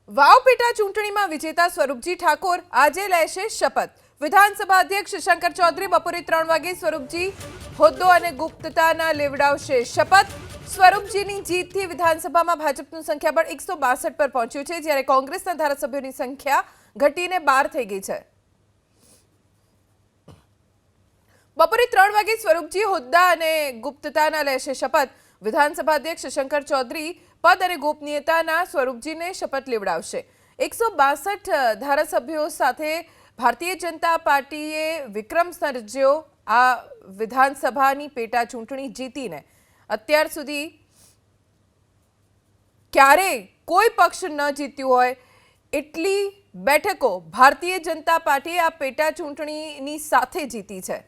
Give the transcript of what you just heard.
વાવ પેટા ચૂંટણીમાં વિજેતા સ્વરૂપજી ઠાકોર આજે લેશે શપથ. વિધાનસભા અધ્યક્ષ શંકર ચૌધરી બપોરે 3 વાગે સ્વરૂપજી હોદ્દો અને ગુપ્તતાના લેવડાવશે શપથ. સ્વરૂપજીની જીતથી વિધાનસભામાં ભાજપનું સંખ્યાબળ 162 પર પહોંચ્યું છે, જ્યારે કોંગ્રેસના ધારાસભ્યોની સંખ્યા ઘટીને 12 થઈ ગઈ છે. બપોરે 3 વાગે સ્વરૂપજી હોદ્દા અને ગુપ્તતાના લેશે શપથ. વિધાનસભા અધ્યક્ષ શંકર ચૌધરી પદ અને ગોપનીયતાના સ્વરૂપજીને શપથ લેવડાવશે. 162 ધારાસભ્યો સાથે ભારતીય જનતા પાર્ટીએ વિક્રમ સર્જ્યો. આ વિધાનસભાની પેટા ચૂંટણી જીતીને અત્યાર સુધી ક્યારેય કોઈ પક્ષ ન જીત્યું હોય એટલી બેઠકો ભારતીય જનતા પાર્ટીએ આ પેટા ચૂંટણીની સાથે જીતી છે.